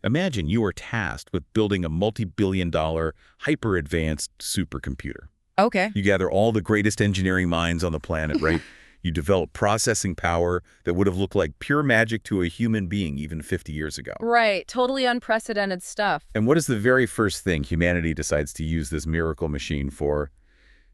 Imagine you are tasked with building a multi-billion-dollar, hyper-advanced supercomputer. Okay. You gather all the greatest engineering minds on the planet, right? You develop processing power that would have looked like pure magic to a human being even 50 years ago. Right. Totally unprecedented stuff. And what is the very first thing humanity decides to use this miracle machine for?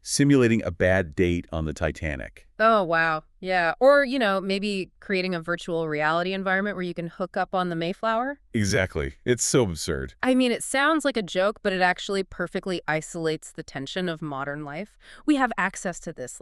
Simulating a bad date on the Titanic. Oh, wow. Yeah. Or, maybe creating a virtual reality environment where you can hook up on the Mayflower. Exactly. It's so absurd. I mean, it sounds like a joke, but it actually perfectly isolates the tension of modern life. We have access to this,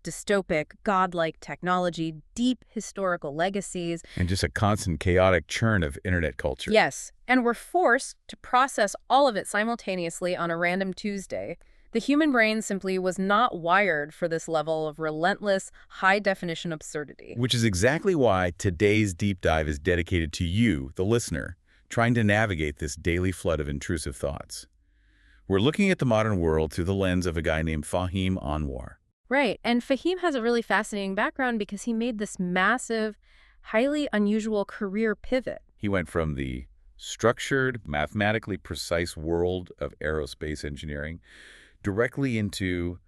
dystopic, godlike technology, deep historical legacies. And just a constant chaotic churn of internet culture. Yes. And we're forced to process all of it simultaneously on a random Tuesday. The human brain simply was not wired for this level of relentless, high-definition absurdity. Which is exactly why today's deep dive is dedicated to you, the listener, trying to navigate this daily flood of intrusive thoughts. We're looking at the modern world through the lens of a guy named Fahim Anwar. Right, and Fahim has a really fascinating background because he made this massive, highly unusual career pivot. He went from the structured, mathematically precise world of aerospace engineering directly into,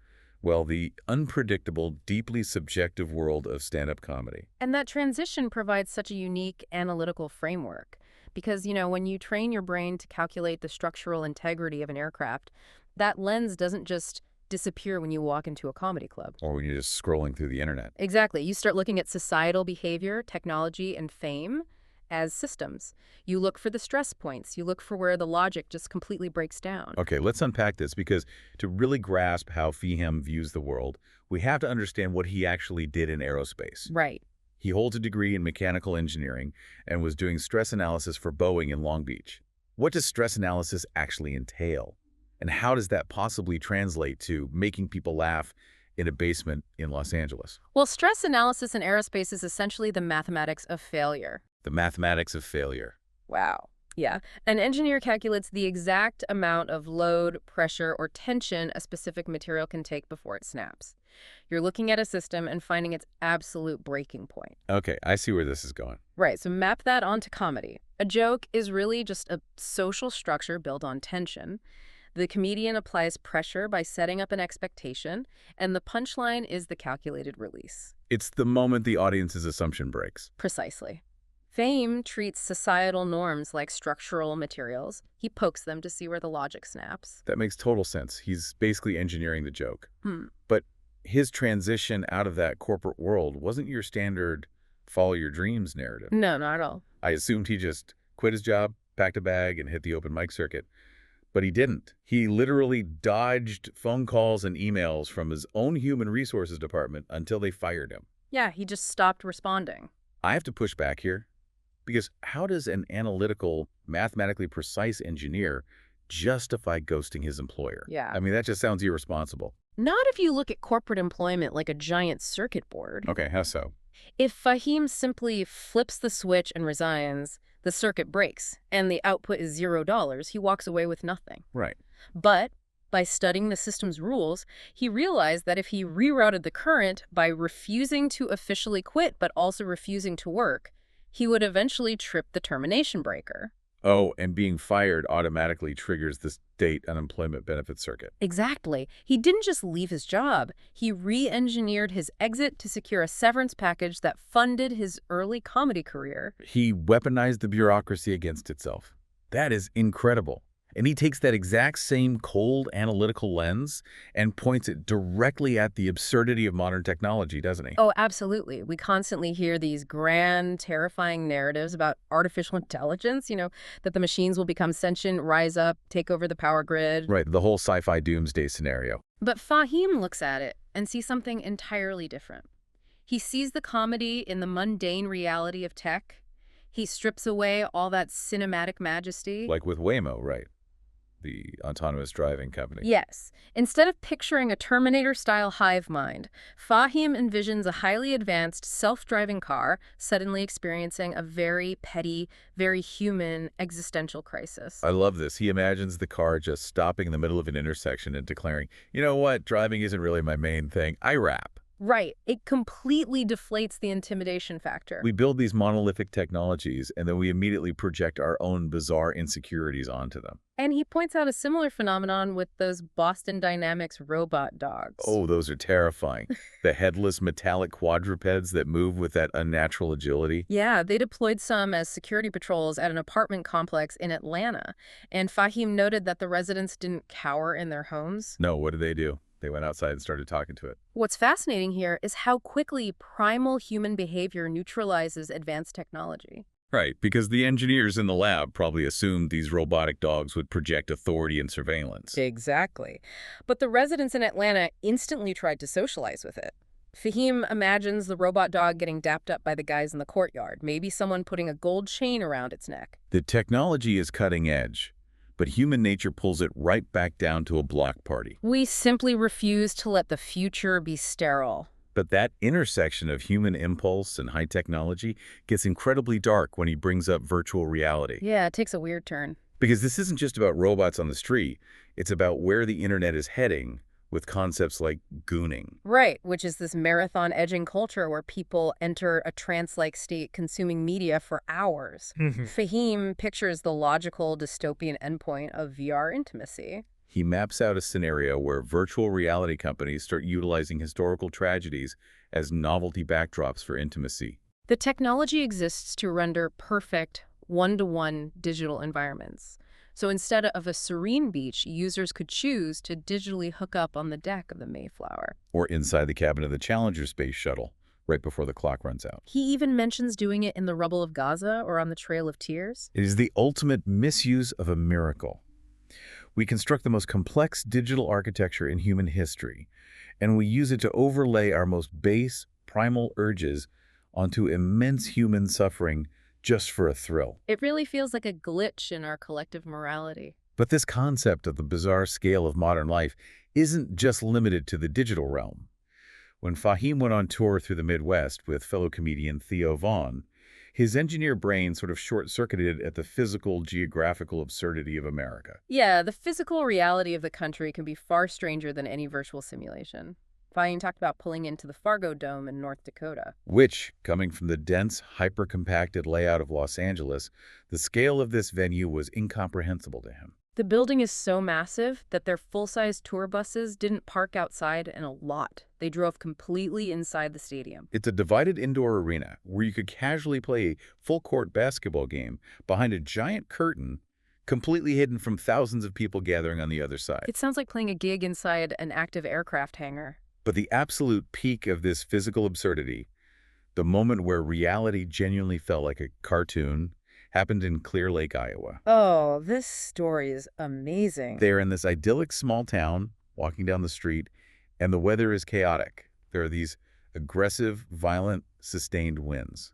well, the unpredictable, deeply subjective world of stand-up comedy. And that transition provides such a unique analytical framework. Because, when you train your brain to calculate the structural integrity of an aircraft, that lens doesn't just disappear when you walk into a comedy club. Or when you're just scrolling through the internet. Exactly. You start looking at societal behavior, technology, and fame as systems. You look for the stress points. You look for where the logic just completely breaks down. Okay, let's unpack this, because to really grasp how Fahim views the world, we have to understand what he actually did in aerospace. Right. He holds a degree in mechanical engineering and was doing stress analysis for Boeing in Long Beach. What does stress analysis actually entail? And how does that possibly translate to making people laugh in a basement in Los Angeles? Well, stress analysis in aerospace is essentially the mathematics of failure. The mathematics of failure. Wow. Yeah. An engineer calculates the exact amount of load, pressure, or tension a specific material can take before it snaps. You're looking at a system and finding its absolute breaking point. Okay, I see where this is going. Right, so map that onto comedy. A joke is really just a social structure built on tension. The comedian applies pressure by setting up an expectation, and the punchline is the calculated release. It's the moment the audience's assumption breaks. Precisely. Fame treats societal norms like structural materials. He pokes them to see where the logic snaps. That makes total sense. He's basically engineering the joke. Hmm. But his transition out of that corporate world wasn't your standard follow your dreams narrative. No, not at all. I assumed he just quit his job, packed a bag, and hit the open mic circuit. But he didn't. He literally dodged phone calls and emails from his own human resources department until they fired him. Yeah, he just stopped responding. I have to push back here, because how does an analytical, mathematically precise engineer justify ghosting his employer? Yeah. I mean, that just sounds irresponsible. Not if you look at corporate employment like a giant circuit board. Okay, how so? If Fahim simply flips the switch and resigns, the circuit breaks, and the output is $0, he walks away with nothing. Right. But by studying the system's rules, he realized that if he rerouted the current by refusing to officially quit but also refusing to work, he would eventually trip the termination breaker. Oh, and being fired automatically triggers the state unemployment benefit circuit. Exactly. He didn't just leave his job. He re-engineered his exit to secure a severance package that funded his early comedy career. He weaponized the bureaucracy against itself. That is incredible. And he takes that exact same cold analytical lens and points it directly at the absurdity of modern technology, doesn't he? Oh, absolutely. We constantly hear these grand, terrifying narratives about artificial intelligence, that the machines will become sentient, rise up, take over the power grid. Right, the whole sci-fi doomsday scenario. But Fahim looks at it and sees something entirely different. He sees the comedy in the mundane reality of tech. He strips away all that cinematic majesty. Like with Waymo, right? The autonomous driving company. Yes. Instead of picturing a Terminator-style hive mind, Fahim envisions a highly advanced self-driving car suddenly experiencing a very petty, very human existential crisis. I love this. He imagines the car just stopping in the middle of an intersection and declaring, you know what, driving isn't really my main thing. I rap. Right. It completely deflates the intimidation factor. We build these monolithic technologies, and then we immediately project our own bizarre insecurities onto them. And he points out a similar phenomenon with those Boston Dynamics robot dogs. Oh, those are terrifying. The headless metallic quadrupeds that move with that unnatural agility. Yeah, they deployed some as security patrols at an apartment complex in Atlanta. And Fahim noted that the residents didn't cower in their homes. No, what did they do? They went outside and started talking to it. What's fascinating here is how quickly primal human behavior neutralizes advanced technology. Right, because the engineers in the lab probably assumed these robotic dogs would project authority and surveillance. Exactly. But the residents in Atlanta instantly tried to socialize with it. Fahim imagines the robot dog getting dapped up by the guys in the courtyard, maybe someone putting a gold chain around its neck. The technology is cutting edge, but human nature pulls it right back down to a block party. We simply refuse to let the future be sterile. But that intersection of human impulse and high technology gets incredibly dark when he brings up virtual reality. Yeah, it takes a weird turn. Because this isn't just about robots on the street, it's about where the internet is heading with concepts like gooning. Right, which is this marathon edging culture where people enter a trance-like state consuming media for hours. Fahim pictures the logical dystopian endpoint of VR intimacy. He maps out a scenario where virtual reality companies start utilizing historical tragedies as novelty backdrops for intimacy. The technology exists to render perfect, one-to-one digital environments. So instead of a serene beach, users could choose to digitally hook up on the deck of the Mayflower. Or inside the cabin of the Challenger space shuttle, right before the clock runs out. He even mentions doing it in the rubble of Gaza or on the Trail of Tears. It is the ultimate misuse of a miracle. We construct the most complex digital architecture in human history, and we use it to overlay our most base, primal urges onto immense human suffering just for a thrill. It really feels like a glitch in our collective morality. But this concept of the bizarre scale of modern life isn't just limited to the digital realm. When Fahim went on tour through the Midwest with fellow comedian Theo, his engineer brain sort of short-circuited at the physical, geographical absurdity of America. Yeah, the physical reality of the country can be far stranger than any virtual simulation. Fahim talked about pulling into the Fargo Dome in North Dakota. Which, coming from the dense, hyper-compacted layout of Los Angeles, the scale of this venue was incomprehensible to him. The building is so massive that their full-size tour buses didn't park outside in a lot. They drove completely inside the stadium. It's a divided indoor arena where you could casually play a full-court basketball game behind a giant curtain completely hidden from thousands of people gathering on the other side. It sounds like playing a gig inside an active aircraft hangar. But the absolute peak of this physical absurdity, the moment where reality genuinely felt like a cartoon, happened in Clear Lake, Iowa. Oh, this story is amazing. They're in this idyllic small town, walking down the street, and the weather is chaotic. There are these aggressive, violent, sustained winds.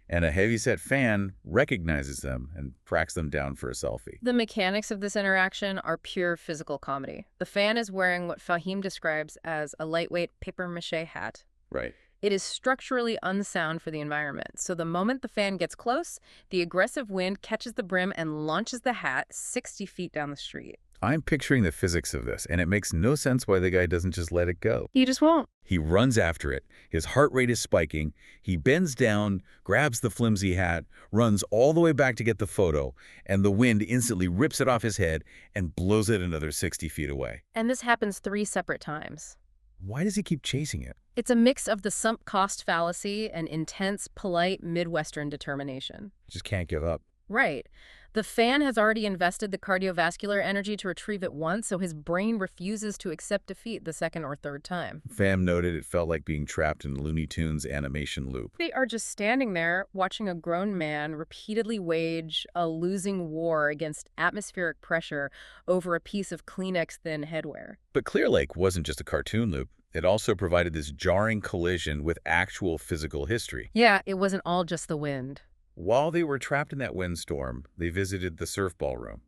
And a heavyset fan recognizes them and tracks them down for a selfie. The mechanics of this interaction are pure physical comedy. The fan is wearing what Fahim describes as a lightweight papier-mâché hat. Right. It is structurally unsound for the environment, so the moment the fan gets close, the aggressive wind catches the brim and launches the hat 60 feet down the street. I'm picturing the physics of this, and it makes no sense why the guy doesn't just let it go. He just won't. He runs after it. His heart rate is spiking. He bends down, grabs the flimsy hat, runs all the way back to get the photo, and the wind instantly rips it off his head and blows it another 60 feet away. And this happens 3 separate times. Why does he keep chasing it? It's a mix of the sunk cost fallacy and intense, polite Midwestern determination. Just can't give up. Right. The fan has already invested the cardiovascular energy to retrieve it once, so his brain refuses to accept defeat the second or third time. Fam noted it felt like being trapped in Looney Tunes animation loop. They are just standing there watching a grown man repeatedly wage a losing war against atmospheric pressure over a piece of Kleenex-thin headwear. But Clear Lake wasn't just a cartoon loop. It also provided this jarring collision with actual physical history. Yeah, it wasn't all just the wind. While they were trapped in that windstorm, they visited the surf ballroom.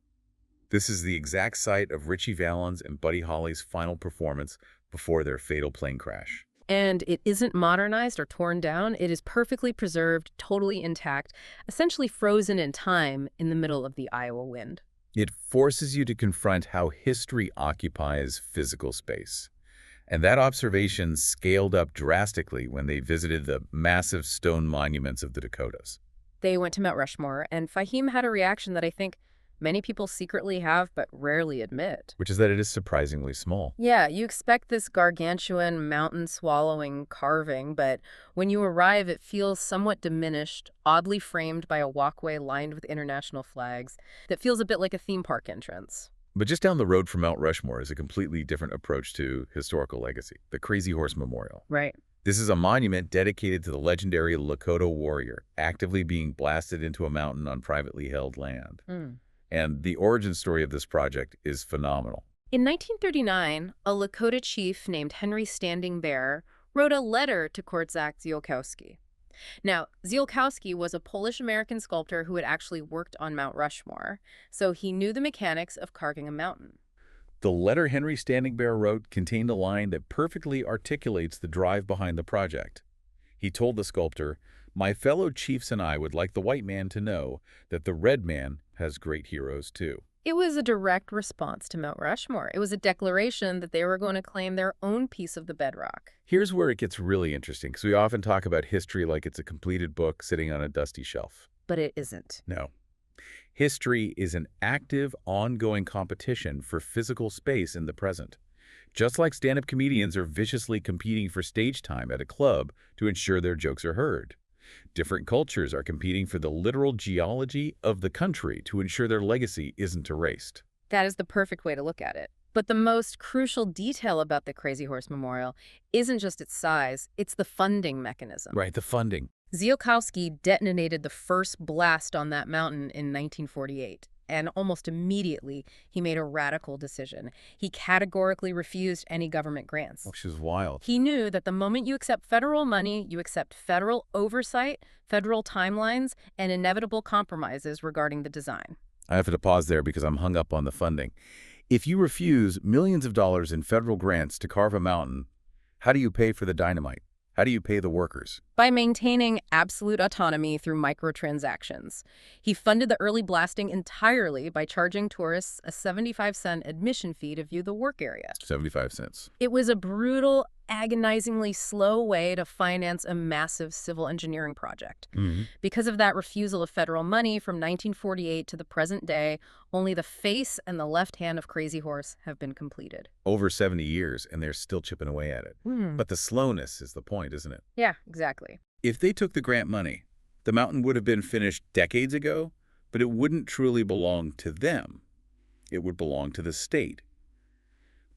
This is the exact site of Ritchie Valens and Buddy Holly's final performance before their fatal plane crash. And it isn't modernized or torn down. It is perfectly preserved, totally intact, essentially frozen in time in the middle of the Iowa wind. It forces you to confront how history occupies physical space. And that observation scaled up drastically when they visited the massive stone monuments of the Dakotas. They went to Mount Rushmore, and Fahim had a reaction that I think many people secretly have but rarely admit. Which is that it is surprisingly small. Yeah, you expect this gargantuan, mountain-swallowing carving, but when you arrive, it feels somewhat diminished, oddly framed by a walkway lined with international flags that feels a bit like a theme park entrance. But just down the road from Mount Rushmore is a completely different approach to historical legacy, the Crazy Horse Memorial. Right. This is a monument dedicated to the legendary Lakota warrior, actively being blasted into a mountain on privately held land. And the origin story of this project is phenomenal. In 1939, a Lakota chief named Henry Standing Bear wrote a letter to Korczak Ziolkowski. Now, Ziolkowski was a Polish-American sculptor who had actually worked on Mount Rushmore, so he knew the mechanics of carving a mountain. The letter Henry Standing Bear wrote contained a line that perfectly articulates the drive behind the project. He told the sculptor, "My fellow chiefs and I would like the white man to know that the red man has great heroes too." It was a direct response to Mount Rushmore. It was a declaration that they were going to claim their own piece of the bedrock. Here's where it gets really interesting, because we often talk about history like it's a completed book sitting on a dusty shelf. But it isn't. No. History is an active, ongoing competition for physical space in the present. Just like stand-up comedians are viciously competing for stage time at a club to ensure their jokes are heard. Different cultures are competing for the literal geology of the country to ensure their legacy isn't erased. That is the perfect way to look at it. But the most crucial detail about the Crazy Horse Memorial isn't just its size, it's the funding mechanism. Right, the funding. Ziolkowski detonated the first blast on that mountain in 1948, and almost immediately he made a radical decision. He categorically refused any government grants. Which is wild. He knew that the moment you accept federal money, you accept federal oversight, federal timelines, and inevitable compromises regarding the design. I have to pause there because I'm hung up on the funding. If you refuse millions of dollars in federal grants to carve a mountain, how do you pay for the dynamite? How do you pay the workers? By maintaining absolute autonomy through microtransactions. He funded the early blasting entirely by charging tourists a 75-cent admission fee to view the work area. 75 cents. It was a brutal, agonizingly slow way to finance a massive civil engineering project. Because of that refusal of federal money from 1948 to the present day, only the face and the left hand of Crazy Horse have been completed. Over 70 years, and they're still chipping away at it. But the slowness is the point, isn't it? Yeah, exactly. If they took the grant money, the mountain would have been finished decades ago, but it wouldn't truly belong to them. It would belong to the state.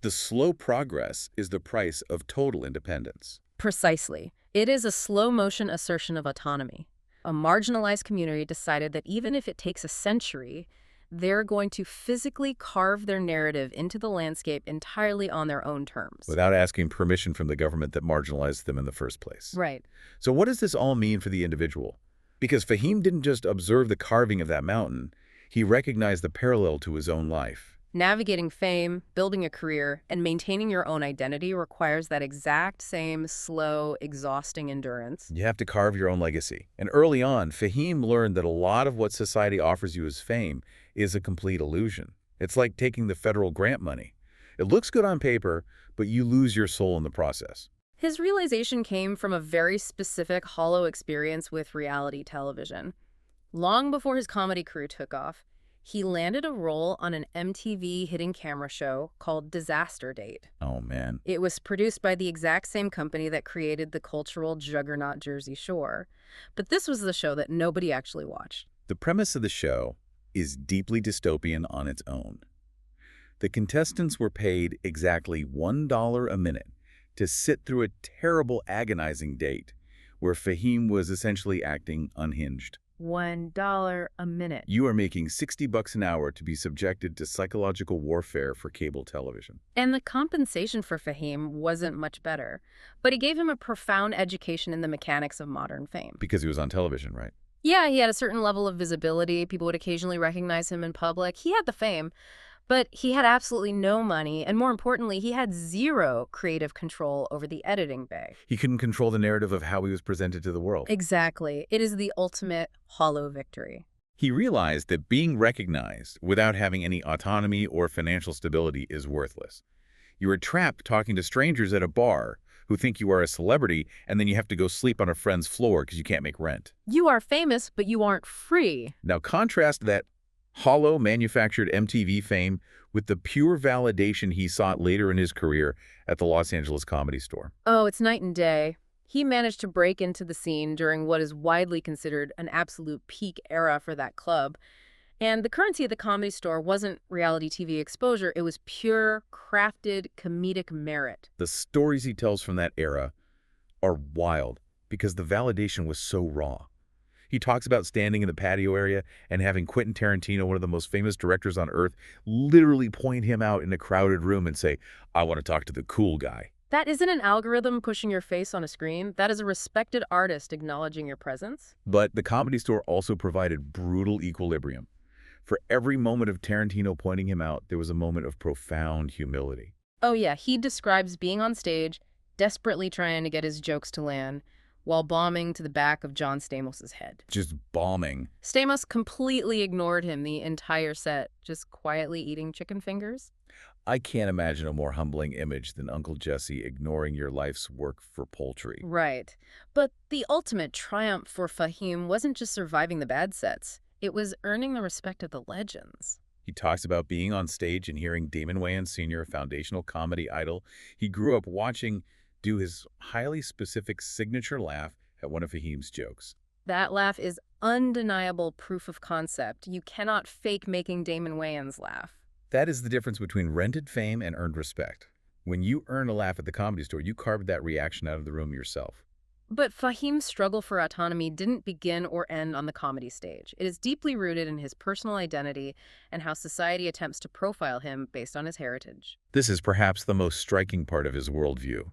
The slow progress is the price of total independence. Precisely. It is a slow-motion assertion of autonomy. A marginalized community decided that even if it takes a century, they're going to physically carve their narrative into the landscape entirely on their own terms. Without asking permission from the government that marginalized them in the first place. Right. So what does this all mean for the individual? Because Fahim didn't just observe the carving of that mountain, he recognized the parallel to his own life. Navigating fame, building a career, and maintaining your own identity requires that exact same slow, exhausting endurance. You have to carve your own legacy. And early on, Fahim learned that a lot of what society offers you as fame is a complete illusion. It's like taking the federal grant money. It looks good on paper, but you lose your soul in the process. His realization came from a very specific, hollow experience with reality television. Long before his comedy career took off, he landed a role on an MTV hidden camera show called Disaster Date. Oh, man. It was produced by the exact same company that created the cultural juggernaut Jersey Shore. But this was the show that nobody actually watched. The premise of the show is deeply dystopian on its own. The contestants were paid exactly $1 a minute to sit through a terrible, agonizing date where Fahim was essentially acting unhinged. $1 a minute. You are making $60 an hour to be subjected to psychological warfare for cable television. And the compensation for Fahim wasn't much better, but it gave him a profound education in the mechanics of modern fame. Because he was on television, right? Yeah, he had a certain level of visibility. People would occasionally recognize him in public. He had the fame, but he had absolutely no money, and more importantly, he had zero creative control over the editing bay. He couldn't control the narrative of how he was presented to the world. Exactly. It is the ultimate hollow victory. He realized that being recognized without having any autonomy or financial stability is worthless. You are trapped talking to strangers at a bar who think you are a celebrity, and then you have to go sleep on a friend's floor because you can't make rent. You are famous, but you aren't free. Now contrast that hollow, manufactured MTV fame with the pure validation he sought later in his career at the Los Angeles Comedy Store. Oh, it's night and day. He managed to break into the scene during what is widely considered an absolute peak era for that club. And the currency of the Comedy Store wasn't reality TV exposure, it was pure, crafted, comedic merit. The stories he tells from that era are wild because the validation was so raw. He talks about standing in the patio area and having Quentin Tarantino, one of the most famous directors on earth, literally point him out in a crowded room and say, "I want to talk to the cool guy." That isn't an algorithm pushing your face on a screen. That is a respected artist acknowledging your presence. But the Comedy Store also provided brutal equilibrium. For every moment of Tarantino pointing him out, there was a moment of profound humility. Oh yeah, he describes being on stage, desperately trying to get his jokes to land, while bombing to the back of John Stamos' head. Just bombing. Stamos completely ignored him the entire set, just quietly eating chicken fingers. I can't imagine a more humbling image than Uncle Jesse ignoring your life's work for poultry. Right. But the ultimate triumph for Fahim wasn't just surviving the bad sets. It was earning the respect of the legends. He talks about being on stage and hearing Damon Wayans Sr., a foundational comedy idol he grew up watching, do his highly specific signature laugh at one of Fahim's jokes. That laugh is undeniable proof of concept. You cannot fake making Damon Wayans laugh. That is the difference between rented fame and earned respect. When you earn a laugh at the Comedy Store, you carved that reaction out of the room yourself. But Fahim's struggle for autonomy didn't begin or end on the comedy stage. It is deeply rooted in his personal identity and how society attempts to profile him based on his heritage. This is perhaps the most striking part of his worldview.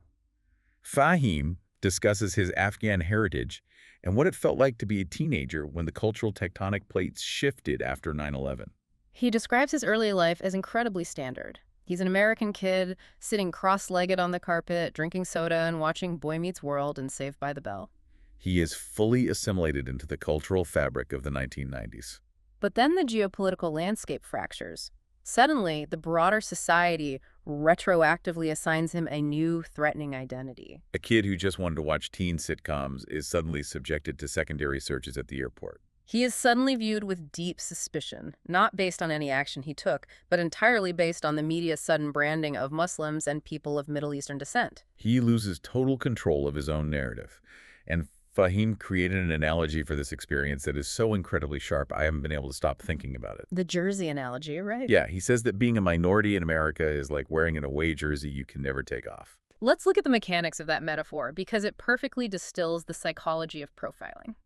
Fahim discusses his Afghan heritage and what it felt like to be a teenager when the cultural tectonic plates shifted after 9/11. He describes his early life as incredibly standard. He's an American kid, sitting cross-legged on the carpet, drinking soda and watching Boy Meets World and Saved by the Bell. He is fully assimilated into the cultural fabric of the 1990s. But then the geopolitical landscape fractures. Suddenly, the broader society retroactively assigns him a new, threatening identity. A kid who just wanted to watch teen sitcoms is suddenly subjected to secondary searches at the airport. He is suddenly viewed with deep suspicion, not based on any action he took, but entirely based on the media's sudden branding of Muslims and people of Middle Eastern descent. He loses total control of his own narrative. And Fahim created an analogy for this experience that is so incredibly sharp, I haven't been able to stop thinking about it. The jersey analogy, right? Yeah, he says that being a minority in America is like wearing an away jersey you can never take off. Let's look at the mechanics of that metaphor, because it perfectly distills the psychology of profiling.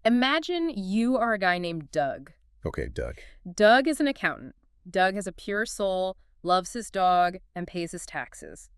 Imagine you are a guy named Doug. Okay, Doug. Doug is an accountant. Doug has a pure soul, loves his dog, and pays his taxes.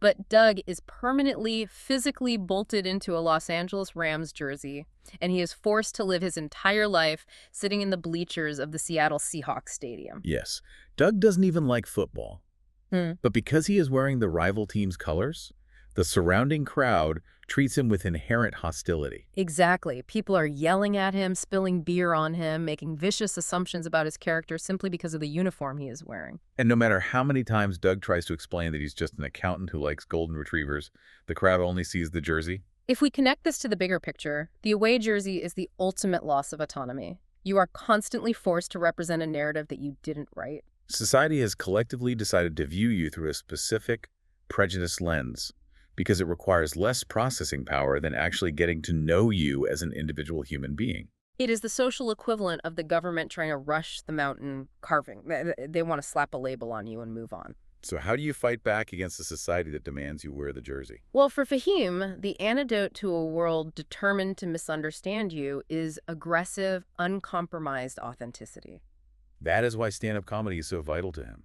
But Doug is permanently, physically bolted into a Los Angeles Rams jersey, and he is forced to live his entire life sitting in the bleachers of the Seattle Seahawks stadium. Yes, Doug doesn't even like football. But because he is wearing the rival team's colors, the surrounding crowd treats him with inherent hostility. Exactly. People are yelling at him, spilling beer on him, making vicious assumptions about his character simply because of the uniform he is wearing. And no matter how many times Doug tries to explain that he's just an accountant who likes golden retrievers, the crowd only sees the jersey. If we connect this to the bigger picture, the away jersey is the ultimate loss of autonomy. You are constantly forced to represent a narrative that you didn't write. Society has collectively decided to view you through a specific, prejudiced lens, because it requires less processing power than actually getting to know you as an individual human being. It is the social equivalent of the government trying to rush the mountain carving. They want to slap a label on you and move on. So how do you fight back against a society that demands you wear the jersey? Well, for Fahim, the antidote to a world determined to misunderstand you is aggressive, uncompromised authenticity. That is why stand-up comedy is so vital to him.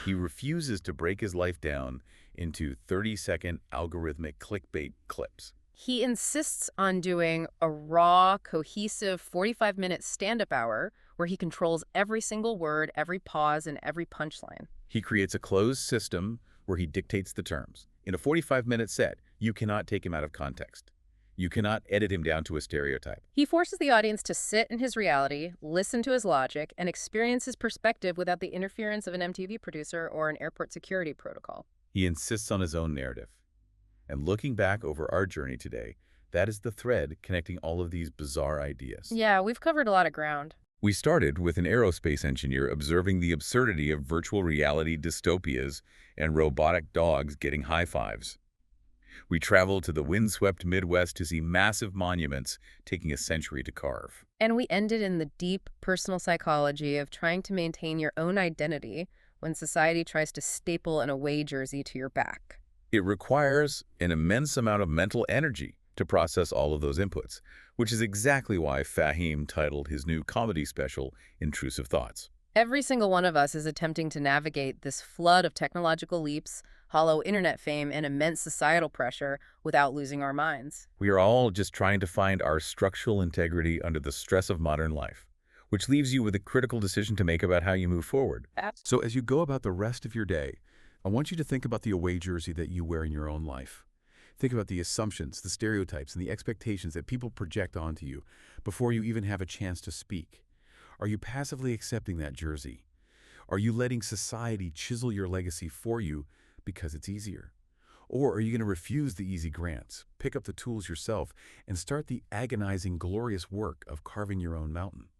He refuses to break his life down into 30-second algorithmic clickbait clips. He insists on doing a raw, cohesive 45-minute stand-up hour where he controls every single word, every pause, and every punchline. He creates a closed system where he dictates the terms. In a 45-minute set, you cannot take him out of context. You cannot edit him down to a stereotype. He forces the audience to sit in his reality, listen to his logic, and experience his perspective without the interference of an MTV producer or an airport security protocol. He insists on his own narrative. And looking back over our journey today, that is the thread connecting all of these bizarre ideas. Yeah, we've covered a lot of ground. We started with an aerospace engineer observing the absurdity of virtual reality dystopias and robotic dogs getting high fives. We traveled to the windswept Midwest to see massive monuments taking a century to carve. And we ended in the deep personal psychology of trying to maintain your own identity when society tries to staple an away jersey to your back. It requires an immense amount of mental energy to process all of those inputs, which is exactly why Fahim titled his new comedy special, Intrusive Thoughts. Every single one of us is attempting to navigate this flood of technological leaps, hollow internet fame, and immense societal pressure without losing our minds. We are all just trying to find our structural integrity under the stress of modern life, which leaves you with a critical decision to make about how you move forward. So as you go about the rest of your day, I want you to think about the away jersey that you wear in your own life. Think about the assumptions, the stereotypes, and the expectations that people project onto you before you even have a chance to speak. Are you passively accepting that jersey? Are you letting society chisel your legacy for you because it's easier? Or are you going to refuse the easy grants, pick up the tools yourself, and start the agonizing, glorious work of carving your own mountain?